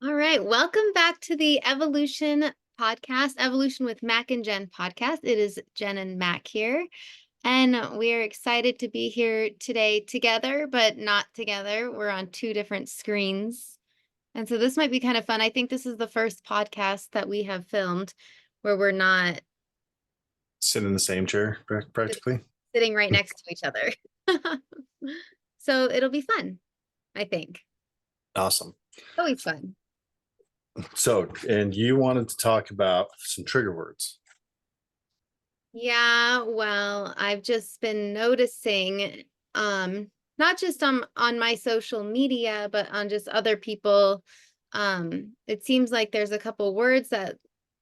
All right. Welcome back to the Evolution podcast, Evolution with Mac and Jenn podcast. It is Jen and Mac here, and we're excited to be here today together, but not together. We're on two different screens. And so this might be kind of fun. I think this is the first podcast that we have filmed where we're not Sit in the same chair, practically. sitting right next to each other. So it'll be fun, I think. Awesome. Always fun. So, and you wanted to talk about some trigger words. Yeah, well, I've just been noticing, not just on my social media, but on just other people. It seems like there's a couple words that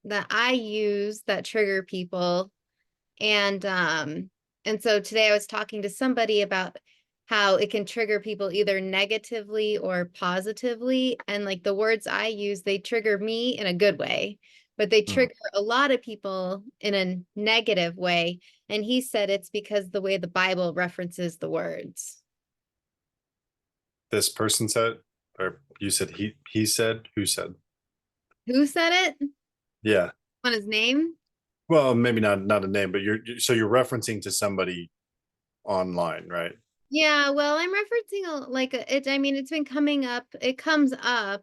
I use that trigger people. And so today I was talking to somebody about how it can trigger people either negatively or positively. And like the words I use, they trigger me in a good way, but they Mhm. trigger a lot of people in a negative way. And he said it's because the way the Bible references the words. This person said, or you said he said, who said? Who said it? Yeah. On his name? Well, maybe not a name, but so you're referencing to somebody online, right? Yeah, well, I'm referencing it. I mean, it's been coming up. It comes up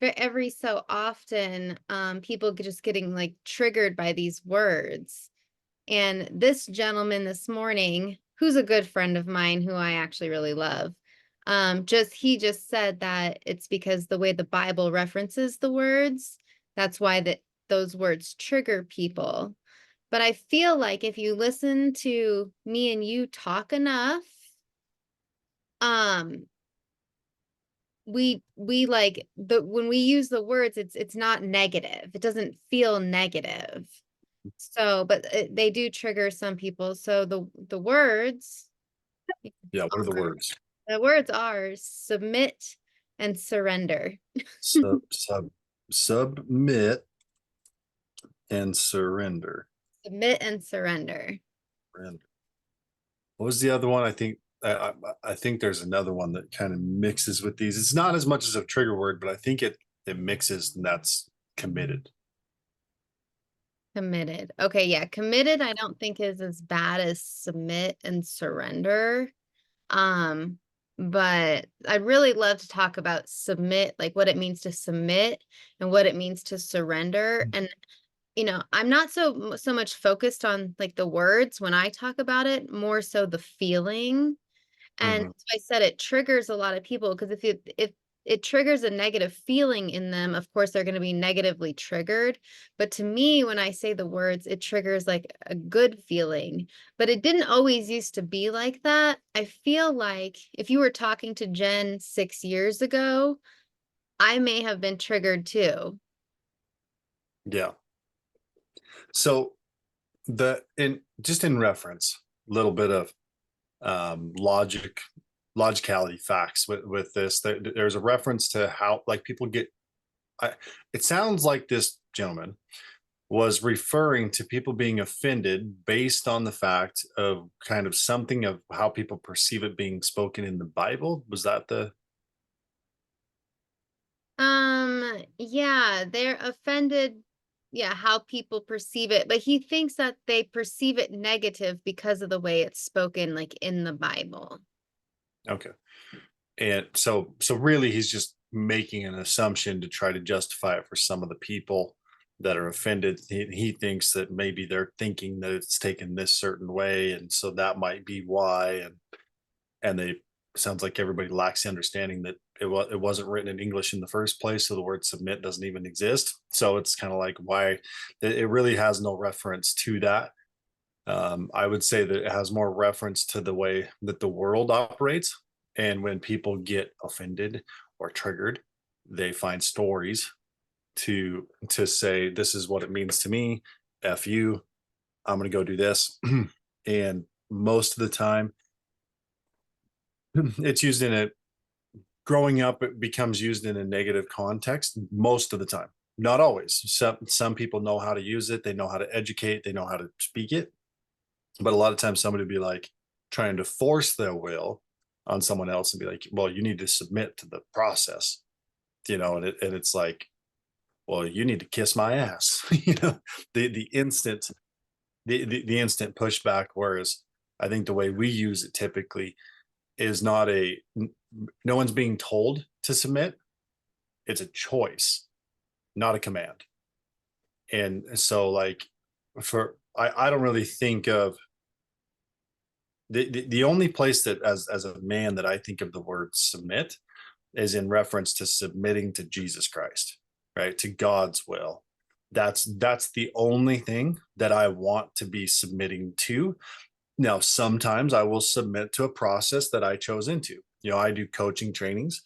for every so often. People just getting like triggered by these words. And this gentleman this morning, who's a good friend of mine, who I actually really love, he just said that it's because the way the Bible references the words, that's why those words trigger people. But I feel like if you listen to me and you talk enough, um, we like the when we use the words, it's not negative. It doesn't feel negative. So, but they do trigger some people. So the words Yeah. What are the are words? the words are submit and surrender. Submit and surrender. Submit and surrender. Surrender. What was the other one? I think there's another one that kind of mixes with these. It's not as much as a trigger word, but I think it mixes, and that's committed. Committed. Okay, yeah, committed I don't think is as bad as submit and surrender. Um, but I'd really love to talk about submit, like what it means to submit and what it means to surrender. And I'm not so much focused on like the words when I talk about it, more so the feeling. And Mhm. so I said it triggers a lot of people because if it triggers a negative feeling in them, of course they're going to be negatively triggered. But to me, when I say the words, it triggers like a good feeling. But it didn't always used to be like that. I feel like if you were talking to Jen 6 years ago, I may have been triggered too. Yeah. So in reference, a little bit of logicality facts with this. There's a reference to how like people get. It sounds like this gentleman was referring to people being offended based on the fact of kind of something of how people perceive it being spoken in the Bible. Was that the? Yeah, they're offended, yeah, how people perceive it, but he thinks that they perceive it negative because of the way it's spoken, like in the Bible. Okay. And so really he's just making an assumption to try to justify it for some of the people that are offended. He thinks that maybe they're thinking that it's taken this certain way, and so that might be why. And they sounds like everybody lacks the understanding that it wasn't written in English in the first place, so the word submit doesn't even exist. So it's kind of like why it really has no reference to that. I would say that it has more reference to the way that the world operates. And when people get offended or triggered, they find stories to say, this is what it means to me. F you, I'm going to go do this. And most of the time, it's used in a growing up, it becomes used in a negative context most of the time. Not always. Some people know how to use it, they know how to educate, they know how to speak it. But a lot of times somebody would be like trying to force their will on someone else and be like, well, you need to submit to the process. and it's like, well, you need to kiss my ass. The instant the instant pushback. Whereas I think the way we use it typically is not no one's being told to submit. It's a choice, not a command. And so like I don't really think of the only place that as a man that I think of the word submit is in reference to submitting to Jesus Christ, right? To God's will. That's the only thing that I want to be submitting to. Now, sometimes I will submit to a process that I chose into. I do coaching trainings,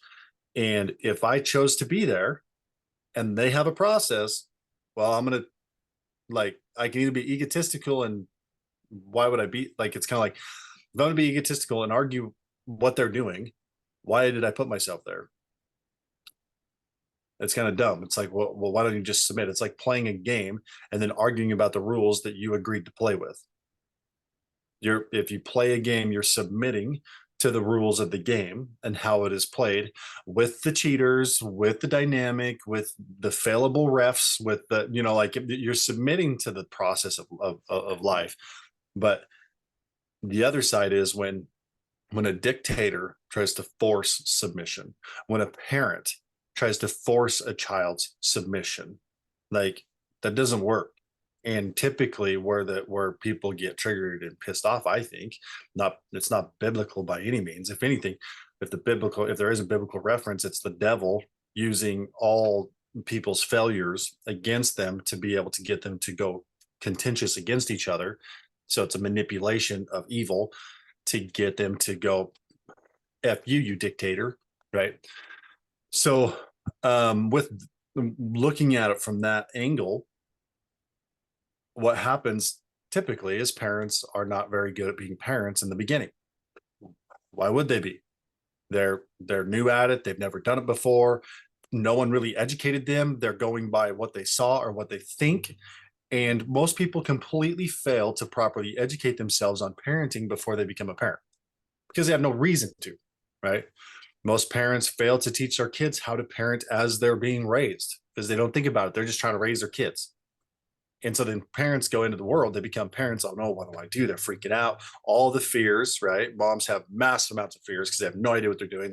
and if I chose to be there and they have a process, well, I'm gonna like I can either be egotistical, and why would I be like, it's kind of like, if I'm gonna be egotistical and argue what they're doing, why did I put myself there? It's kind of dumb. It's like, well, why don't you just submit? It's like playing a game and then arguing about the rules that you agreed to play with. If you play a game, you're submitting to the rules of the game and how it is played, with the cheaters, with the dynamic, with the failable refs, with the, like, you're submitting to the process of life. But the other side is when a dictator tries to force submission, when a parent tries to force a child's submission, like, that doesn't work. And typically where people get triggered and pissed off, I think, not it's not biblical by any means. If anything, if there is a biblical reference, it's the devil using all people's failures against them to be able to get them to go contentious against each other. So it's a manipulation of evil to get them to go, F you, you dictator, right? So with looking at it from that angle, what happens typically is parents are not very good at being parents in the beginning. Why would they be? They're new at it. They've never done it before. No one really educated them. They're going by what they saw or what they think. And most people completely fail to properly educate themselves on parenting before they become a parent, because they have no reason to, right? Most parents fail to teach their kids how to parent as they're being raised because they don't think about it. They're just trying to raise their kids. And so then parents go into the world, they become parents. Oh no, what do I do? They're freaking out. All the fears, right? Moms have massive amounts of fears because they have no idea what they're doing.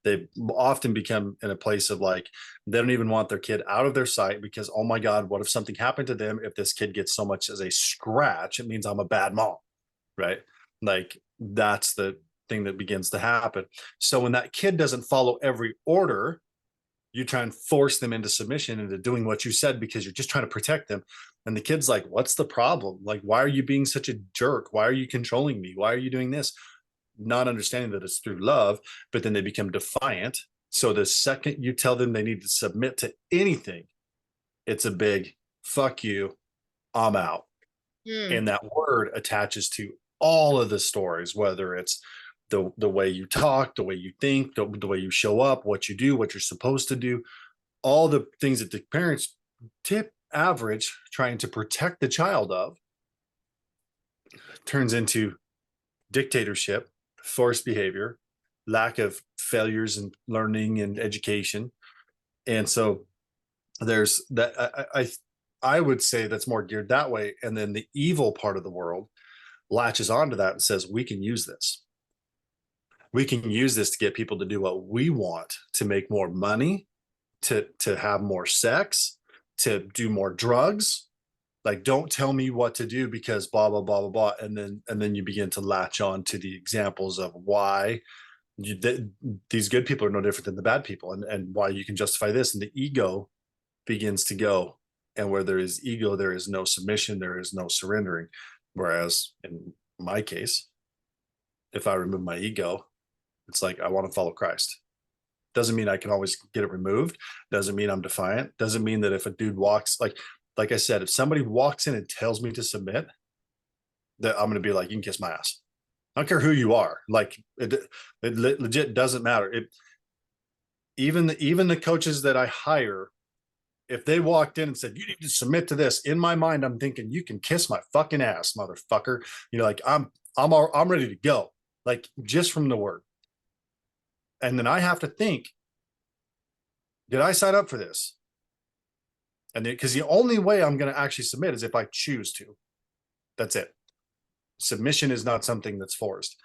They often become in a place of like, they don't even want their kid out of their sight because, oh my God, what if something happened to them? If this kid gets so much as a scratch, it means I'm a bad mom, right? Like, that's the thing that begins to happen. So when that kid doesn't follow every order, you try and force them into submission, into doing what you said, because you're just trying to protect them. And the kid's like, what's the problem? Like, why are you being such a jerk? Why are you controlling me? Why are you doing this? Not understanding that it's through love, but then they become defiant. So the second you tell them they need to submit to anything, it's a big fuck you, I'm out. Mm. And that word attaches to all of the stories, whether it's the way you talk, the way you think, the way you show up, what you do, what you're supposed to do, all the things that the parents tip average trying to protect the child of, turns into dictatorship, forced behavior, lack of failures in learning and education. And so there's that. I would say that's more geared that way. And then the evil part of the world latches onto that and says, we can use this. We can use this to get people to do what we want, to make more money, to have more sex, to do more drugs. Like, don't tell me what to do because blah blah blah blah blah. And then you begin to latch on to the examples of why these good people are no different than the bad people, and why you can justify this. And the ego begins to go. And where there is ego, there is no submission, there is no surrendering. Whereas in my case, if I remove my ego, it's like, I want to follow Christ. Doesn't mean I can always get it removed. Doesn't mean I'm defiant. Doesn't mean that if a dude walks, like I said, if somebody walks in and tells me to submit, that I'm going to be like, you can kiss my ass. I don't care who you are. Like, it legit doesn't matter. Even the coaches that I hire, if they walked in and said, you need to submit to this, in my mind, I'm thinking, you can kiss my fucking ass, motherfucker. Like, I'm ready to go. Like, just from the word. And then I have to think, Did I sign up for this? And because the only way I'm going to actually submit is if I choose to. That's it. Submission is not something that's forced.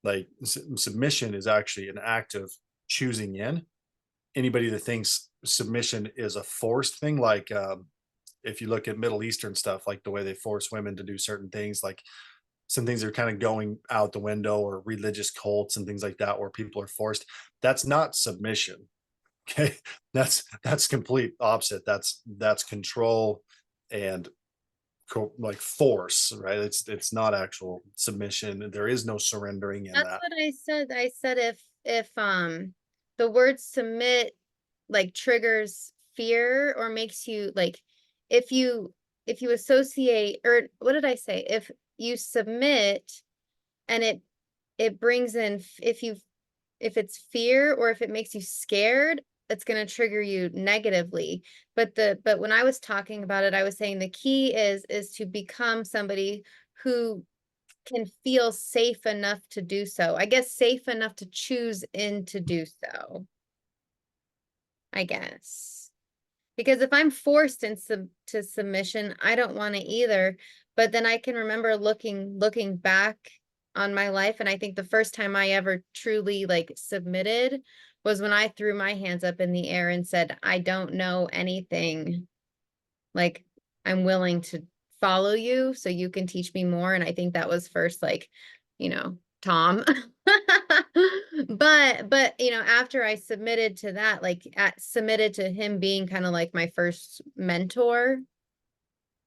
Like submission is actually an act of choosing in. Anybody that thinks submission is a forced thing, like if you look at Middle Eastern stuff, like the way they force women to do certain things, like some things are kind of going out the window, or religious cults and things like that, where people are forced. That's not submission. Okay, that's complete opposite. That's control and like force, right? It's not actual submission. There is no surrendering in That's that. what I said. I said if the word submit like triggers fear or makes you like if you if you associate, or what did I say? If you submit and it brings in if it's fear or if it makes you scared, it's going to trigger you negatively. But when I was talking about it, I was saying the key is to become somebody who can feel safe enough to do so. I guess safe enough to choose in to do so, I guess. Because if I'm forced to submission, I don't want to either. But then I can remember looking back on my life, and I think the first time I ever truly like submitted was when I threw my hands up in the air and said, I don't know anything. Like, I'm willing to follow you so you can teach me more. And I think that was first like, Tom. But after I submitted to that, like submitted to him being kind of like my first mentor,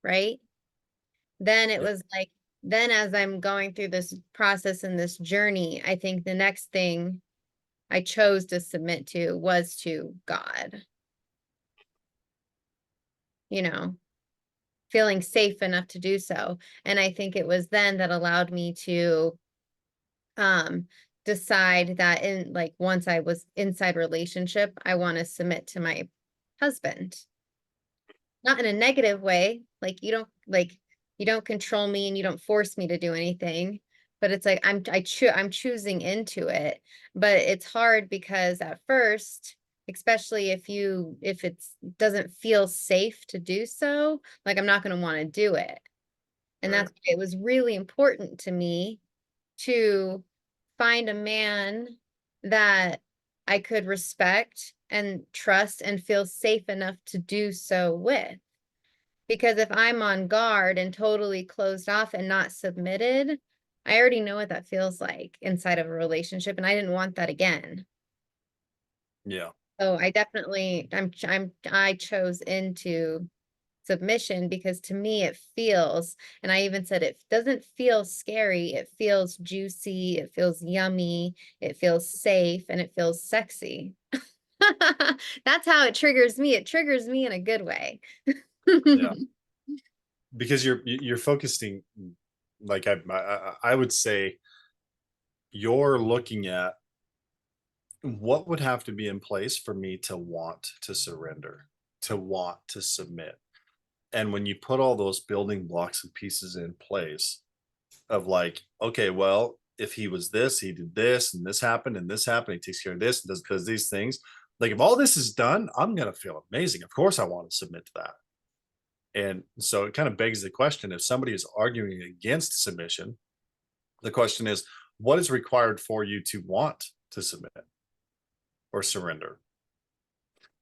right? Then it Yeah, was like, then as I'm going through this process and this journey, I think the next thing I chose to submit to was to God, you know, feeling safe enough to do so. And I think it was then that allowed me to um decide that in like once I was inside relationship, I want to submit to my husband. Not in a negative way. Like you don't control me and you don't force me to do anything. But it's like I'm choosing into it. But it's hard because at first, especially if it's doesn't feel safe to do so, like I'm not going to want to do it. And right. that's why it was really important to me to find a man that I could respect and trust and feel safe enough to do so with. Because if I'm on guard and totally closed off and not submitted, I already know what that feels like inside of a relationship, and I didn't want that again. Yeah, So I definitely I chose into submission because to me it feels, and I even said it doesn't feel scary, it feels juicy, it feels yummy, it feels safe, and it feels sexy. That's how it triggers me. It triggers me in a good way. yeah. Because you're focusing, like I would say you're looking at what would have to be in place for me to want to surrender, to want to submit. And when you put all those building blocks and pieces in place of like, okay, well, if he was this, he did this, and this happened, he takes care of this and does these things. Like if all this is done, I'm gonna feel amazing. Of course I want to submit to that. And so it kind of begs the question, if somebody is arguing against submission, the question is, what is required for you to want to submit or surrender?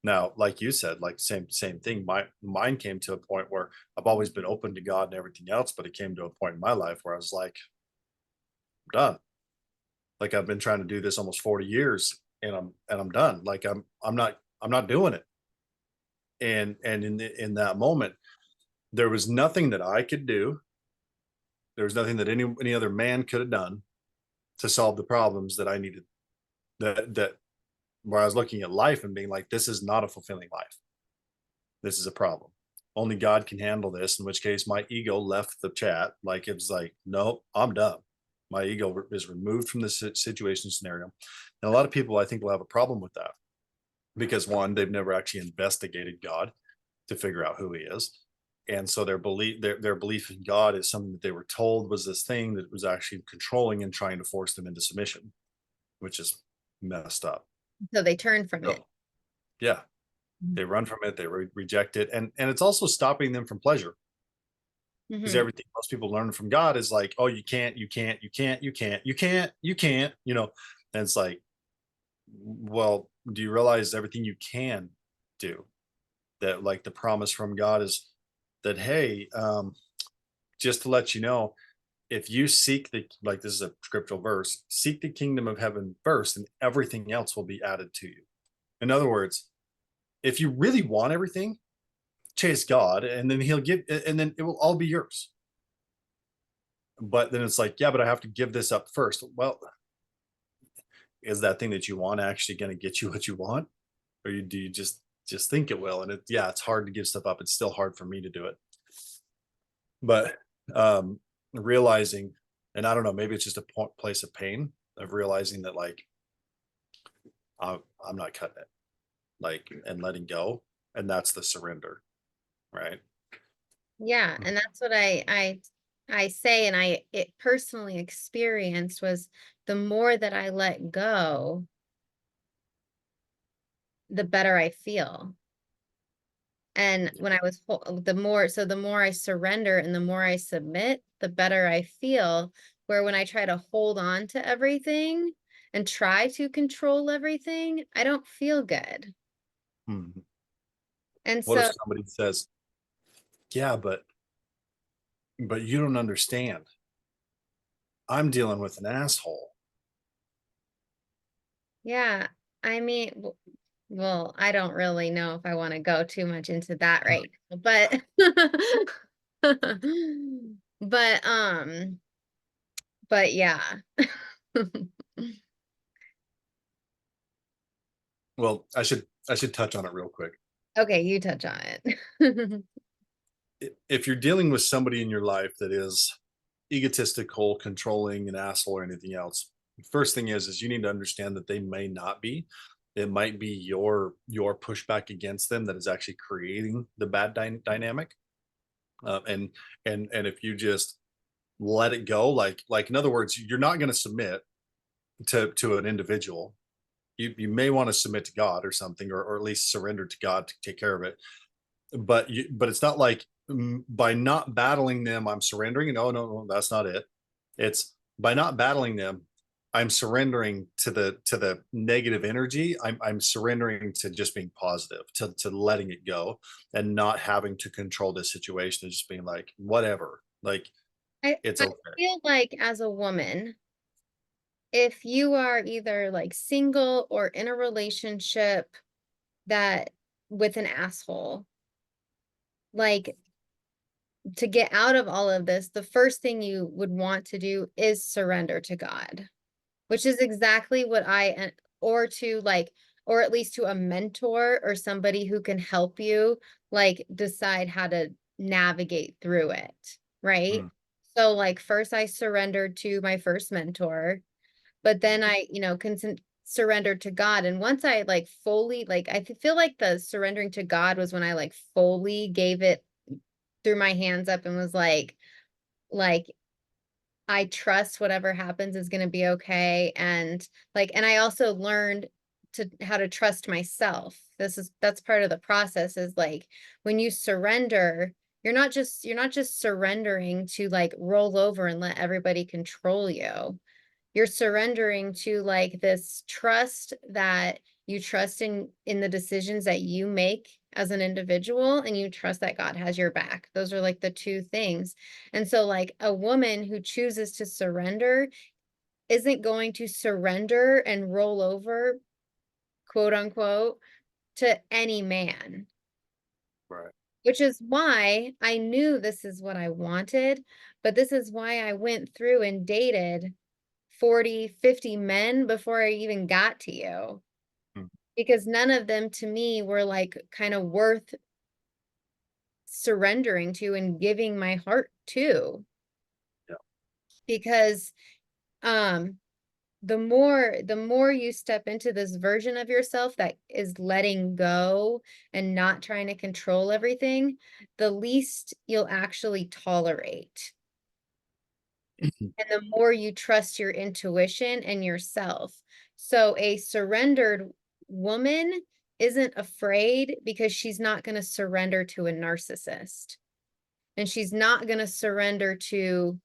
Now, like you said, like same thing. Mine came to a point where I've always been open to God and everything else, but it came to a point in my life where I was like, I'm done. Like I've been trying to do this almost 40 years and I'm done. Like I'm not doing it. And in that moment, there was nothing that I could do. There was nothing that any other man could have done to solve the problems that I needed, that where I was looking at life and being like, this is not a fulfilling life. This is a problem. Only God can handle this. In which case, my ego left the chat. Like it was like, nope, I'm done. My ego is removed from the situation scenario. And a lot of people, I think, will have a problem with that because one, they've never actually investigated God to figure out who He is, and so their belief in God is something that they were told was this thing that was actually controlling and trying to force them into submission, which is messed up. So they turn from it. So yeah, They run from it, they reject it, and it's also stopping them from pleasure, because Mm-hmm. everything most people learn from God is like, oh, you can't, you can't, you can't, you can't, you can't, you can't, and it's like, well, do you realize everything you can do? That, like, the promise from God is that, hey, just to let you know, if you seek the, like, this is a scriptural verse, seek the kingdom of heaven first, and everything else will be added to you. In other words, if you really want everything, chase God, and then he'll give, and then it will all be yours. But then it's like, yeah, but I have to give this up first. Well, is that thing that you want actually going to get you what you want, or do you just think it will? And yeah, it's hard to give stuff up. It's still hard for me to do it, but realizing, and I don't know, maybe it's just a place of pain of realizing that, like, I'm not cutting it, like, and letting go, and that's the surrender, right? Yeah, and that's what I say, and I it personally experienced was the more that I let go, the better I feel. And when I was the more I surrender and the more I submit, the better I feel. Where when I try to hold on to everything and try to control everything, I don't feel good. Mhm. And What if so, somebody says, yeah, but you don't understand, I'm dealing with an asshole. yeah, I mean, well, I don't really know if I want to go too much into that right now, but but yeah. Well, I should touch on it real quick. Okay, you touch on it. If you're dealing with somebody in your life that is egotistical, controlling, an asshole, or anything else, first thing is you need to understand that they may not be. It might be your pushback against them that is actually creating the bad dynamic. And if you just let it go, like in other words, you're not going to submit to an individual. You may want to submit to God or something, or at least surrender to God to take care of it. But it's not like, by not battling them, I'm surrendering. No, no, no, that's not it. It's by not battling them, I'm surrendering to the negative energy. I'm surrendering to just being positive, to letting it go, and not having to control this situation, and just being like, whatever, like, it's I okay. feel like as a woman, if you are either like single or in a relationship that with an asshole, like to get out of all of this, the first thing you would want to do is surrender to God, which is exactly what or to like, or at least to a mentor or somebody who can help you like decide how to navigate through it, right? Mm, So like first I surrendered to my first mentor, but mm, then I, surrendered to God. And once I like fully, like, feel like the surrendering to God was when I like fully gave it, threw my hands up and was like, I trust whatever happens is going to be okay. And like, and I also learned to how to trust myself. That's part of the process is like when you surrender, you're not just surrendering to like roll over and let everybody control you. You're surrendering to like this trust that you trust in the decisions that you make as an individual, and you trust that God has your back. Those are like the two things. And so like a woman who chooses to surrender isn't going to surrender and roll over, quote unquote, to any man. right. Which is why I knew this is what I wanted, but this is why I went through and dated 40, 50 men before I even got to you, Mm, because none of them to me were like kind of worth surrendering to and giving my heart to. yeah. Because um the more you step into this version of yourself that is letting go and not trying to control everything, the least you'll actually tolerate. And the more you trust your intuition and yourself. So a surrendered woman isn't afraid because she's not going to surrender to a narcissist. And she's not going to surrender to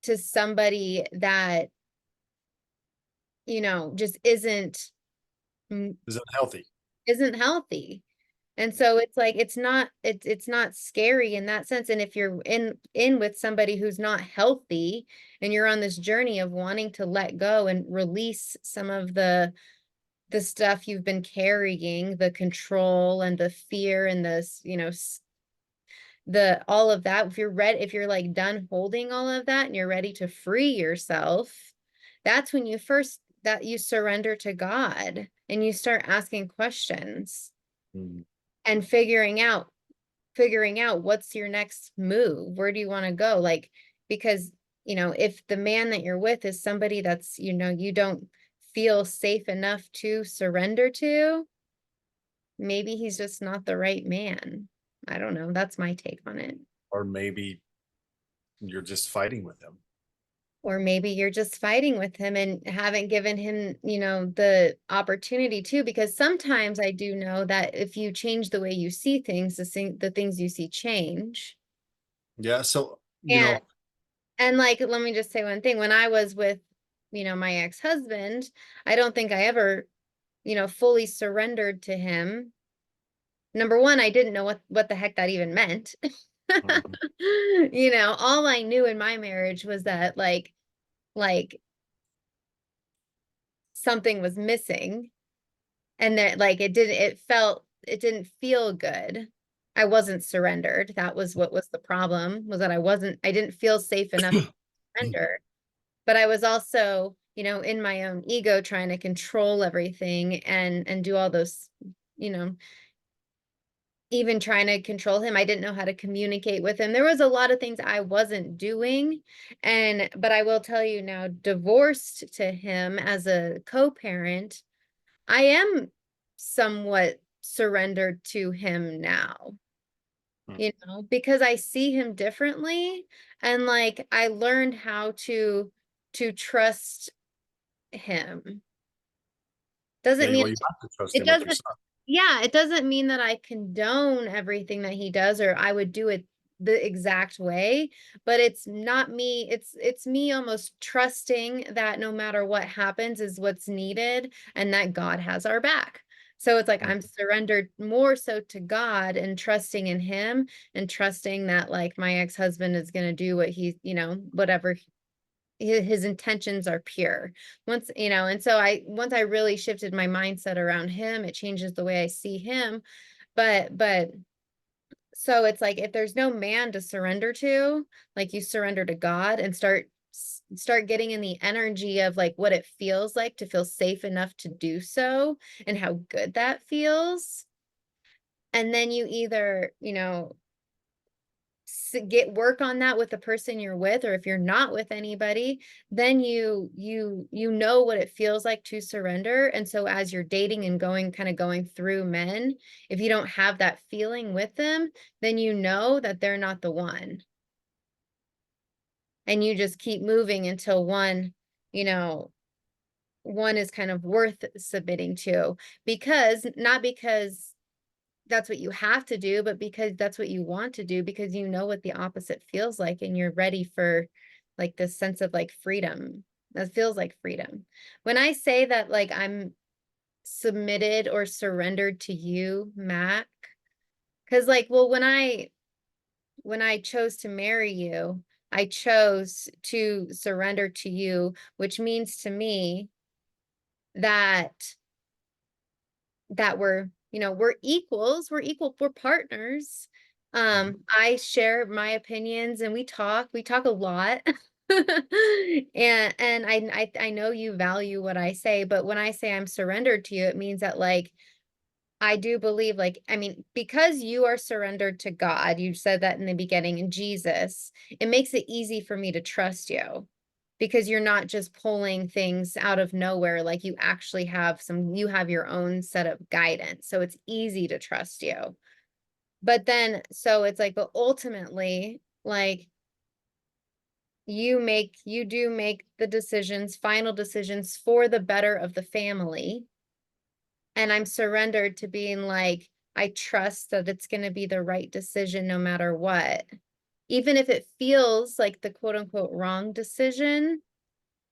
somebody that, just mm, Is it healthy? isn't healthy. And so it's like it's not scary in that sense. And if you're in with somebody who's not healthy and you're on this journey of wanting to let go and release some of the stuff you've been carrying, the control and the fear and this, the all of that, if you're like done holding all of that and you're ready to free yourself, that's when you surrender to God and you start asking questions Mhm. and figuring out what's your next move. Where do you want to go? Like, because, if the man that you're with is somebody that's, you don't feel safe enough to surrender to, maybe he's just not the right man. I don't know. That's my take on it. Or maybe you're just fighting with him. Or maybe you're just fighting with him and haven't given him, the opportunity to, because sometimes I do know that if you change the way you see things, the things you see change. Yeah. So, And like, let me just say one thing. When I was with, my ex-husband, I don't think I ever, fully surrendered to him. Number one, I didn't know what the heck that even meant. mhm. All I knew in my marriage was that like something was missing and that like it didn't feel good. I wasn't surrendered. That was what was the problem, was that I didn't feel safe enough to surrender. But I was also, in my own ego trying to control everything and do all those, you know, even trying to control him. I didn't know how to communicate with him. There was a lot of things I wasn't doing. But I will tell you now, divorced to him as a co-parent, I am somewhat surrendered to him now, because I see him differently. And like I learned how to trust him. Yeah. Doesn't mean Well, you have to trust it him with your doesn't son. Yeah, it doesn't mean that I condone everything that he does or I would do it the exact way, but it's not me. It's me almost trusting that no matter what happens is what's needed and that God has our back. So it's like I'm Mhm. surrendered more so to God and trusting in him and trusting that like my ex-husband is going to do what he, whatever his intentions are pure. And so once I really shifted my mindset around him, it changes the way I see him. But so it's like if there's no man to surrender to, like you surrender to God and start getting in the energy of like what it feels like to feel safe enough to do so and how good that feels. And then you either, get work on that with the person you're with, or if you're not with anybody, then you know what it feels like to surrender. And so as you're dating and going through men, if you don't have that feeling with them, then you know that they're not the one, and you just keep moving until you know one is kind of worth submitting to, because not because that's what you have to do, but because that's what you want to do, because you know what the opposite feels like and you're ready for like this sense of like freedom. That feels like freedom. When I say that like I'm submitted or surrendered to you, Mac, because like, well, when I chose to marry you, I chose to surrender to you, which means to me that we're equals, we're partners. Mhm. I share my opinions and we talk a lot. And I know you value what I say, but when I say I'm surrendered to you, it means that like I do believe, like, I mean, because you are surrendered to God, you said that in the beginning, in Jesus, it makes it easy for me to trust you because you're not just pulling things out of nowhere. Like you have your own set of guidance. So it's easy to trust you. But then, so it's like, but ultimately, like, you do make the decisions, final decisions for the better of the family. And I'm surrendered to being like, I trust that it's going to be the right decision no matter what. Even if it feels like the quote unquote wrong decision,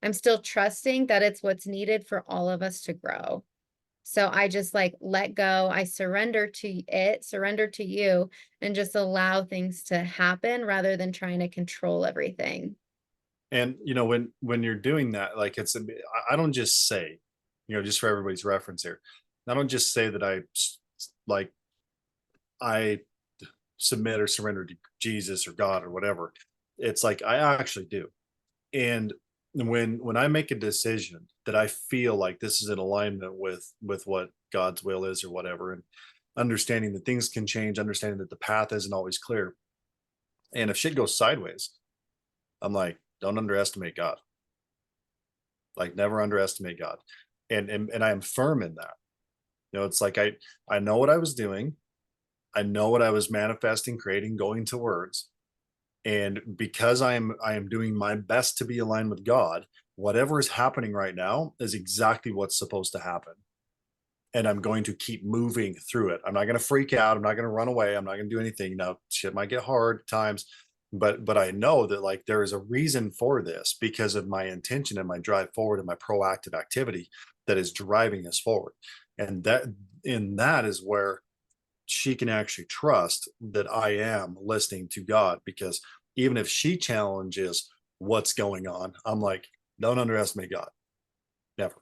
I'm still trusting that it's what's needed for all of us to grow. So I just like let go. I surrender to it, surrender to you, and just allow things to happen rather than trying to control everything. And when you're doing that, like I don't just say, just for everybody's reference here, I don't just say that like I submit or surrender to Jesus or God or whatever. It's like I actually do. And when I make a decision that I feel like this is in alignment with what God's will is or whatever, and understanding that things can change, understanding that the path isn't always clear, and if shit goes sideways, I'm like, don't underestimate God. Like, never underestimate God. And I am firm in that. It's like I know what I was doing. I know what I was manifesting, creating, going towards. And because I am doing my best to be aligned with God, whatever is happening right now is exactly what's supposed to happen. And I'm going to keep moving through it. I'm not going to freak out. I'm not going to run away. I'm not going to do anything. Now, shit might get hard at times, but I know that like there is a reason for this because of my intention and my drive forward and my proactive activity that is driving us forward. And that is where she can actually trust that I am listening to God, because even if she challenges what's going on, I'm like, don't underestimate God. Never.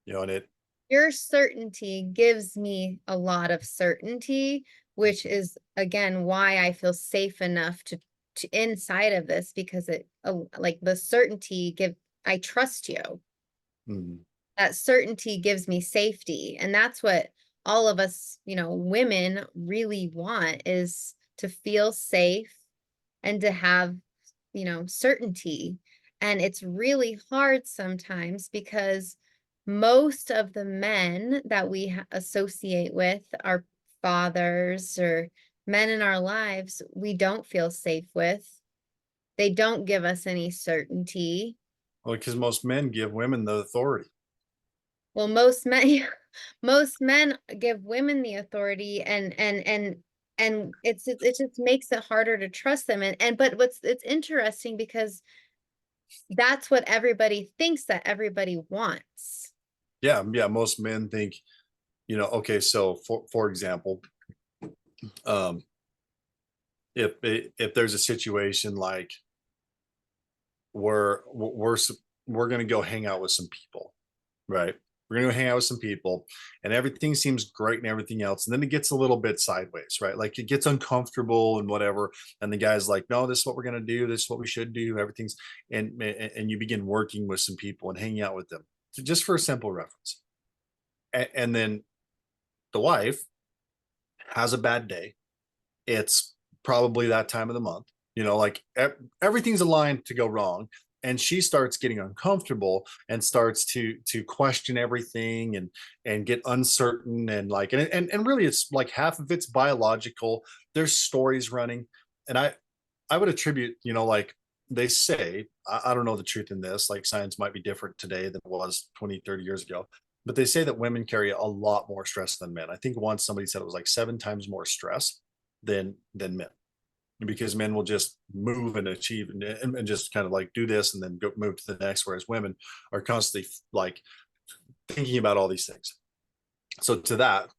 And it, Your certainty gives me a lot of certainty, which is again why I feel safe enough to inside of this because it like the certainty give I trust you. mm, That certainty gives me safety, and that's what all of us, women really want is to feel safe and to have, certainty. And it's really hard sometimes because most of the men that we associate with our fathers or men in our lives, we don't feel safe with. They don't give us any certainty. well, because most men give women the authority. Well, most men most men give women the authority and it just makes it harder to trust them and but it's interesting because that's what everybody thinks that everybody wants. Yeah, yeah. Most men think, okay, so for example, um, if there's a situation like where we're going to go hang out with some people, right? We're going to go hang out with some people, and everything seems great and everything else, and then it gets a little bit sideways, right? Like it gets uncomfortable and whatever, and the guy's like, "No, this is what we're going to do. This is what we should do. Everything's," and you begin working with some people and hanging out with them, so just for a simple reference, and then the wife has a bad day. It's probably that time of the month, like everything's aligned to go wrong. And she starts getting uncomfortable and starts to question everything and get uncertain and like and really it's like half of it's biological. There's stories running. And I would attribute, like they say, I don't know the truth in this, like science might be different today than it was 20, 30 years ago, but they say that women carry a lot more stress than men. I think once somebody said it was like 7 times more stress than men, because men will just move and achieve and just kind of like do this and then go move to the next, whereas women are constantly like thinking about all these things. So to that,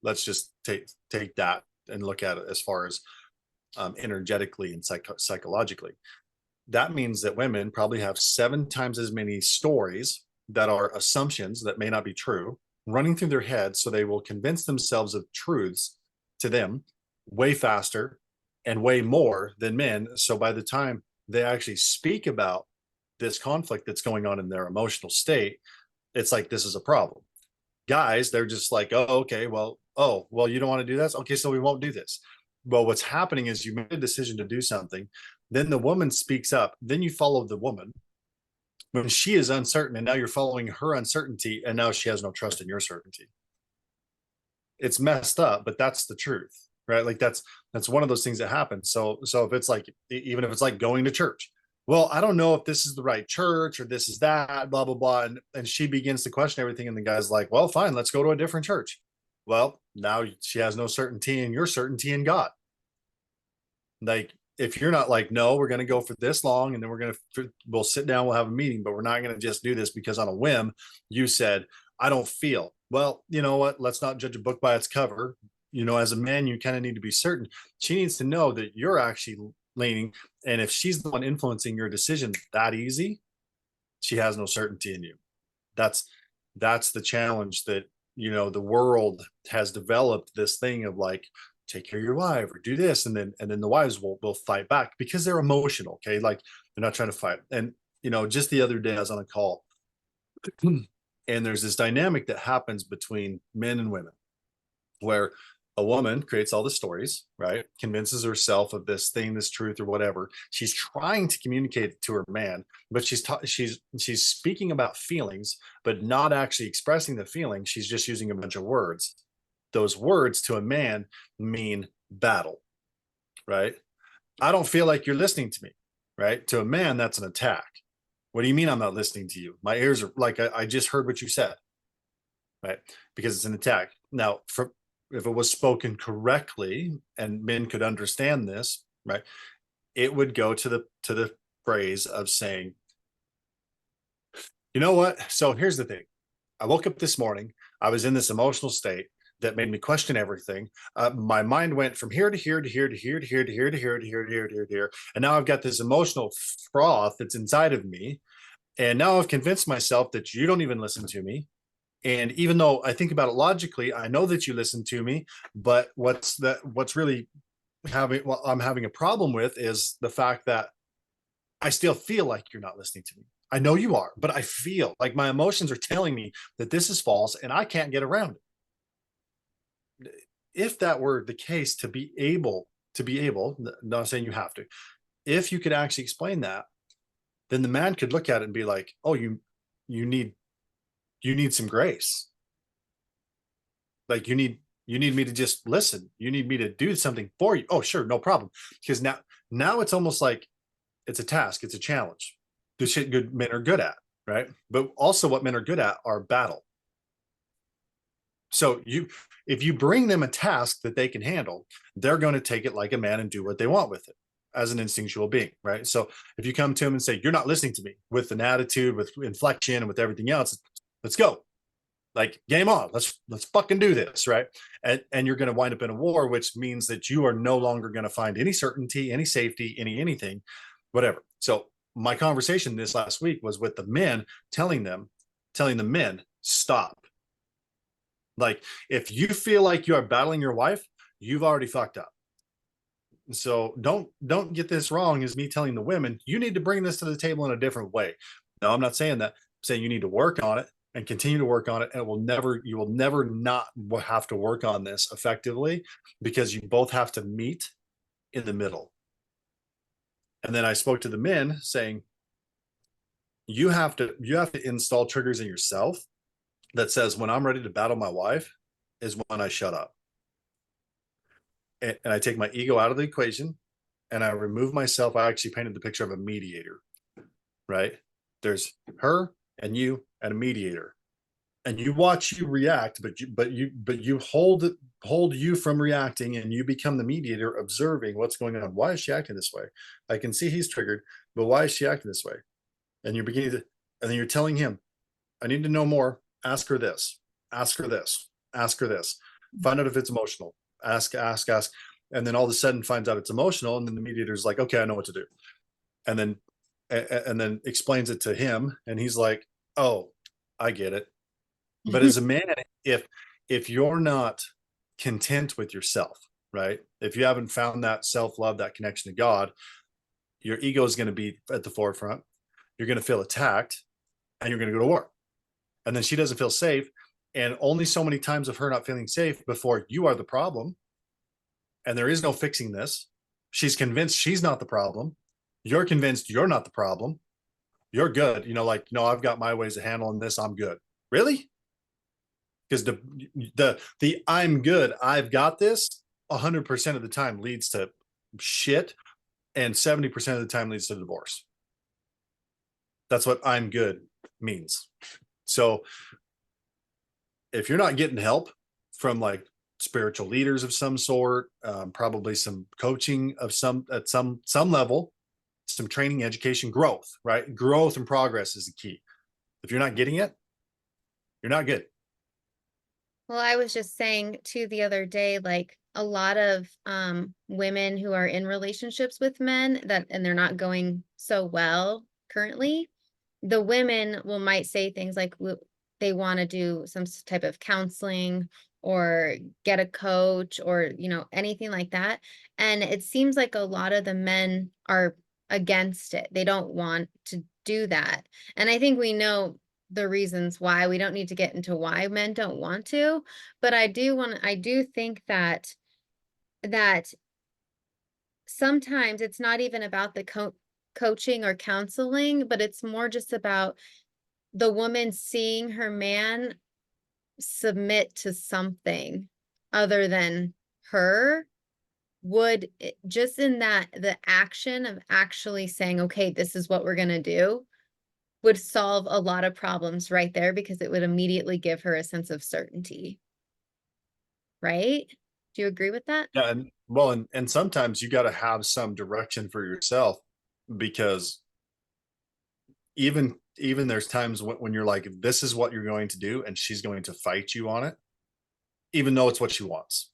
let's just take that and look at it as far as energetically and psychologically. That means that women probably have 7 times as many stories that are assumptions that may not be true running through their heads, so they will convince themselves of truths to them way faster and way more than men. So by the time they actually speak about this conflict that's going on in their emotional state, it's like this is a problem. Guys, they're just like, oh, okay, well, you don't want to do this, okay, so we won't do this. Well, what's happening is you made a decision to do something, then the woman speaks up, then you follow the woman when she is uncertain, and now you're following her uncertainty, and now she has no trust in your certainty. It's messed up, but that's the truth, right? Like that's one of those things that happens. So if it's like, even if it's like going to church, well, I don't know if this is the right church or this is that, blah, blah, blah. And she begins to question everything. And the guy's like, well, fine, let's go to a different church. Well, now she has no certainty in your certainty in God. Like, if you're not like, no, we're going to go for this long and then we'll sit down, we'll have a meeting, but we're not going to just do this because on a whim, you said, I don't feel. Well, you know what? Let's not judge a book by its cover. As a man, you kind of need to be certain. She needs to know that you're actually leaning. And if she's the one influencing your decision that easy, she has no certainty in you. That's that's the challenge that the world has developed this thing of like, take care of your wife or do this, and then the wives will fight back because they're emotional. Okay, like they're not trying to fight. And just the other day I was on a call, and there's this dynamic that happens between men and women where a woman creates all the stories, right? Convinces herself of this thing, this truth, or whatever. She's trying to communicate it to her man, but she's speaking about feelings, but not actually expressing the feeling. She's just using a bunch of words. Those words to a man mean battle, right? I don't feel like you're listening to me, right? To a man, that's an attack. What do you mean I'm not listening to you? My ears are like, I just heard what you said, right? Because it's an attack. Now, if it was spoken correctly and men could understand this, right, it would go to the phrase of saying, you know what? So here's the thing. I woke up this morning. I was in this emotional state that made me question everything. My mind went from here to here to here to here to here to here to here to here to here to here to here, and now I've got this emotional froth that's inside of me. And now I've convinced myself that you don't even listen to me. And even though I think about it logically, I know that you listen to me. But what's really what I'm having a problem with is the fact that I still feel like you're not listening to me. I know you are, but I feel like my emotions are telling me that this is false and I can't get around it. If that were the case, to be able, not saying you have to, if you could actually explain that, then the man could look at it and be like, oh, you need some grace. Like you need me to just listen. You need me to do something for you. Oh, sure, no problem. Because now it's almost like it's a task, it's a challenge. The shit good men are good at, right? But also what men are good at are battle. So if you bring them a task that they can handle, they're going to take it like a man and do what they want with it as an instinctual being, right? So if you come to him and say, you're not listening to me, with an attitude, with inflection, and with everything else, let's go. Like, game on. Let's fucking do this, right? And you're going to wind up in a war, which means that you are no longer going to find any certainty, any safety, anything, whatever. So my conversation this last week was with the men, telling the men, stop. Like, if you feel like you are battling your wife, you've already fucked up. So don't get this wrong as me telling the women, you need to bring this to the table in a different way. No, I'm not saying that. I'm saying you need to work on it and continue to work on it. And you will never not have to work on this effectively, because you both have to meet in the middle. And then I spoke to the men saying, you have to install triggers in yourself that says, when I'm ready to battle my wife is when I shut up. And I take my ego out of the equation and I remove myself. I actually painted the picture of a mediator, right? There's her and you and a mediator, and you watch you react, but you hold you from reacting, and you become the mediator, observing what's going on. Why is she acting this way? I can see he's triggered, but why is she acting this way? And you're beginning to, and then you're telling him, I need to know more. Ask her this, ask her this, ask her this. Find out if it's emotional. Ask. And then all of a sudden finds out it's emotional. And then the mediator's like, okay, I know what to do. And then explains it to him. And he's like, oh, I get it. But as a man, if you're not content with yourself, right? If you haven't found that self-love, that connection to God, your ego is going to be at the forefront. You're going to feel attacked, and you're going to go to war. And then she doesn't feel safe. And only so many times of her not feeling safe before you are the problem. And there is no fixing this. She's convinced she's not the problem. You're convinced you're not the problem. You're good. Like, no, I've got my ways of handling this. I'm good. Really? Because the I'm good, I've got this 100% of the time leads to shit, and 70% of the time leads to divorce. That's what I'm good means. So if you're not getting help from like spiritual leaders of some sort, probably some coaching of some at some level, some training, education, growth, right? Growth and progress is the key. If you're not getting it, you're not good. Well, I was just saying too the other day, like a lot of women who are in relationships with men that and they're not going so well currently, the women will might say things like they want to do some type of counseling or get a coach or anything like that. And it seems like a lot of the men are against it. They don't want to do that. And I think we know the reasons why. We don't need to get into why men don't want to, but I do think that sometimes it's not even about the coaching or counseling, but it's more just about the woman seeing her man submit to something other than her just in that the action of actually saying, okay, this is what we're going to do would solve a lot of problems right there because it would immediately give her a sense of certainty, right? Do you agree with that? Yeah, and well, and sometimes you got to have some direction for yourself because even there's times when you're like, this is what you're going to do, and she's going to fight you on it, even though it's what she wants.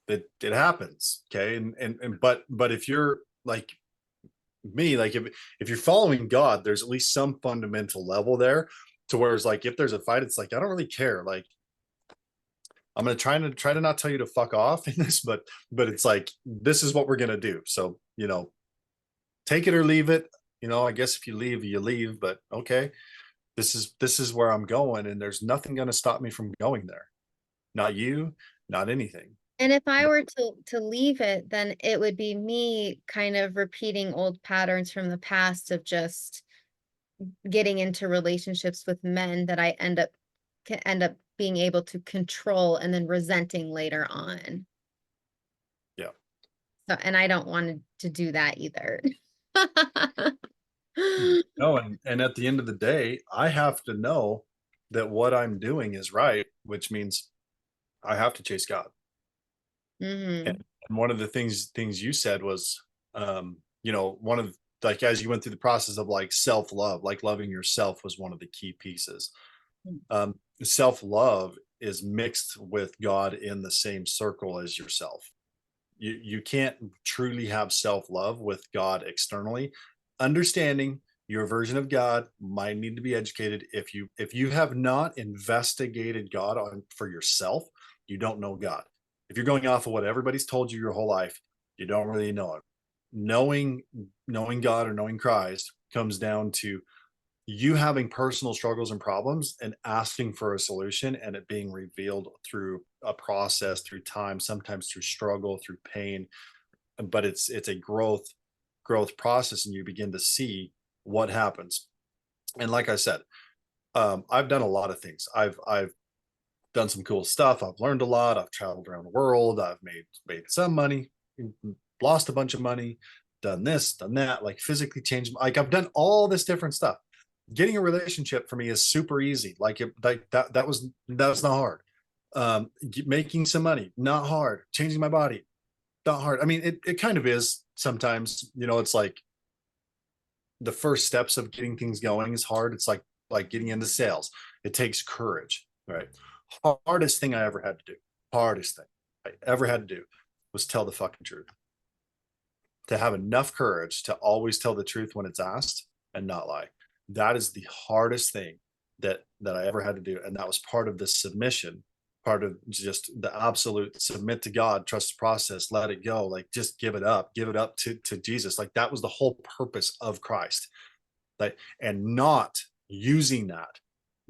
It happens, okay, and but if you're like me, like if you're following God, there's at least some fundamental level there to where it's like if there's a fight, it's like I don't really care. Like I'm gonna try to not tell you to fuck off in this, but it's like this is what we're gonna do. So take it or leave it. I guess if you leave, you leave. But okay, this is where I'm going, and there's nothing gonna stop me from going there. Not you, not anything. And if I were to leave it, then it would be me kind of repeating old patterns from the past of just getting into relationships with men that I end up being able to control and then resenting later on. Yeah. So, and I don't want to do that either. No, and at the end of the day, I have to know that what I'm doing is right, which means I have to chase God. And, Hmm. and one of the things you said was, one of like as you went through the process of like self love, like loving yourself was one of the key pieces. Self love is mixed with God in the same circle as yourself. You can't truly have self love with God externally. Understanding your version of God might need to be educated. If you have not investigated God on for yourself, you don't know God. If you're going off of what everybody's told you your whole life, you don't really know it. Knowing God or knowing Christ comes down to you having personal struggles and problems and asking for a solution and it being revealed through a process, through time, sometimes through struggle, through pain. But it's a growth process, and you begin to see what happens. And like I said, I've done a lot of things. I've done some cool stuff. I've learned a lot. I've traveled around the world. I've made some money, lost a bunch of money, done this, done that, like physically changed. Like I've done all this different stuff. Getting a relationship for me is super easy. Like that was not hard. Making some money, not hard. Changing my body, not hard. I mean, it kind of is sometimes. It's like the first steps of getting things going is hard. It's like getting into sales. It takes courage, right? Hardest thing I ever had to do, hardest thing I ever had to do was tell the fucking truth. To have enough courage to always tell the truth when it's asked and not lie. That is the hardest thing that I ever had to do. And that was part of the submission, part of just the absolute submit to God, trust the process, let it go, like just give it up to Jesus. Like that was the whole purpose of Christ. Like, and not using that,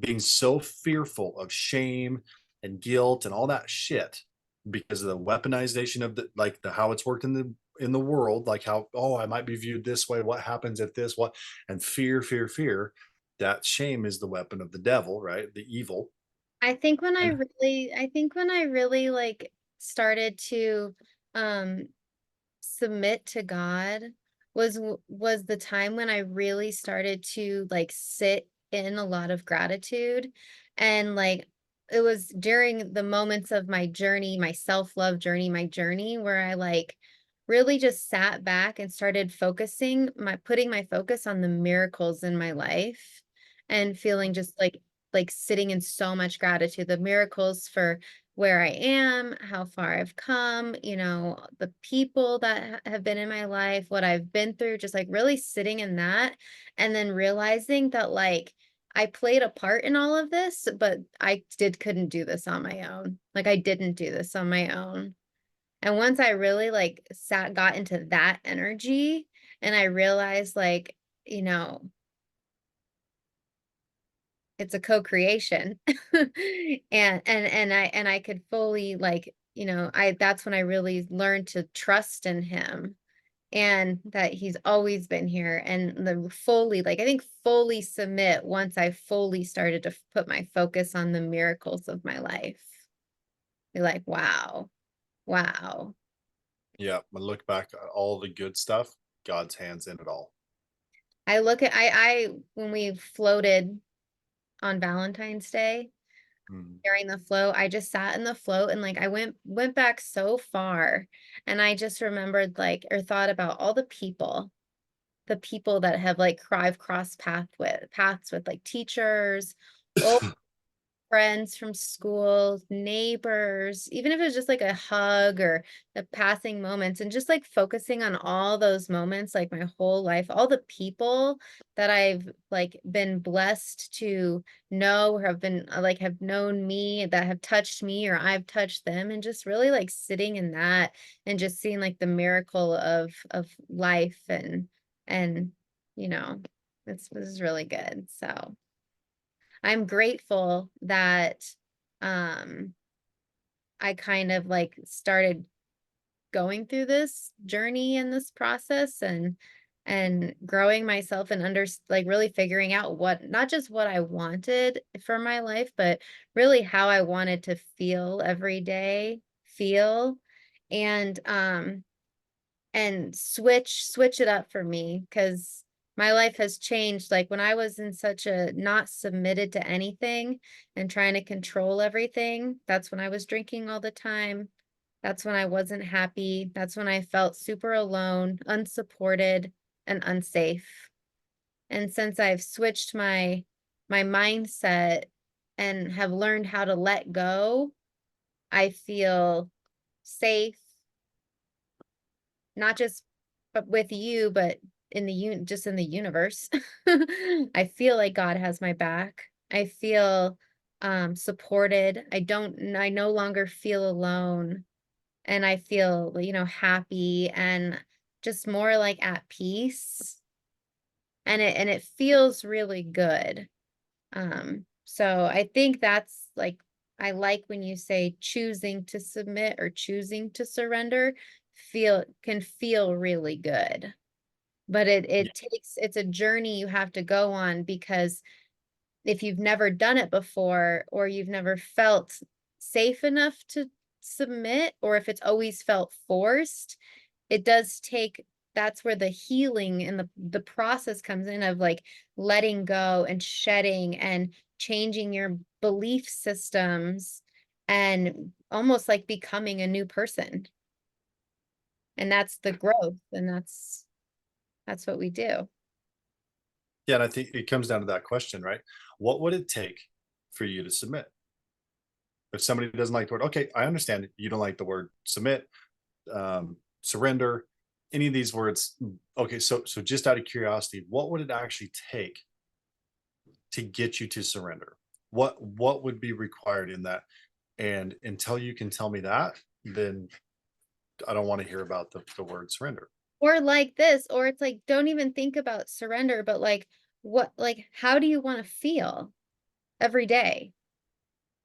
being so fearful of shame and guilt and all that shit because of the weaponization of the like the how it's worked in the world, like how, oh, I might be viewed this way, what happens if this, what, and fear. That shame is the weapon of the devil, right? The evil. And I think when I really like started to um submit to God, was the time when I really started to like sit in a lot of gratitude. And like it was during the moments of my journey, my self-love journey, my journey where I like really just sat back and started focusing my putting my focus on the miracles in my life and feeling just like sitting in so much gratitude, the miracles for where I am, how far I've come, the people that have been in my life, what I've been through, just like really sitting in that and then realizing that like I played a part in all of this, but I did couldn't do this on my own. Like I didn't do this on my own. And once I really like got into that energy and I realized like, you know, it's a co-creation. And I could fully like, I that's when I really learned to trust in him and that he's always been here and the fully like I think fully submit once I fully started to put my focus on the miracles of my life. Be like, wow, wow. Yeah, I look back at all the good stuff, God's hands in it all. I look at I when we floated on Valentine's Day, Mm. during the float, I just sat in the float and like I went back so far and I just remembered like or thought about all the people that have like I've crossed paths with like teachers, friends from school, neighbors, even if it was just like a hug or the passing moments and just like focusing on all those moments, like my whole life, all the people that I've like been blessed to know or have been like have known me that have touched me or I've touched them and just really like sitting in that and just seeing like the miracle of life and you know, this is really good. So I'm grateful that um I kind of like started going through this journey and this process and growing myself and like really figuring out what not just what I wanted for my life, but really how I wanted to feel every day, feel and switch it up for me because my life has changed. Like when I was in such a not submitted to anything and trying to control everything, that's when I was drinking all the time. That's when I wasn't happy. That's when I felt super alone, unsupported, and unsafe. And since I've switched my mindset and have learned how to let go, I feel safe, not just but with you, but in just in the universe. I feel like God has my back. I feel supported. I no longer feel alone and I feel, happy and just more like at peace. And it feels really good. So I think that's like I like when you say choosing to submit or choosing to surrender can feel really good. But Yeah. it's a journey you have to go on because if you've never done it before or you've never felt safe enough to submit or if it's always felt forced, it does take that's where the healing and the process comes in of like letting go and shedding and changing your belief systems and almost like becoming a new person. And that's the growth and that's what we do. Yeah, and I think it comes down to that question, right? What would it take for you to submit? If somebody doesn't like the word, okay, I understand you don't like the word submit, surrender, any of these words. Okay, so just out of curiosity, what would it actually take to get you to surrender? What would be required in that? And until you can tell me that, then I don't want to hear about the word surrender. Or like this, or it's like, don't even think about surrender, but like, how do you want to feel every day?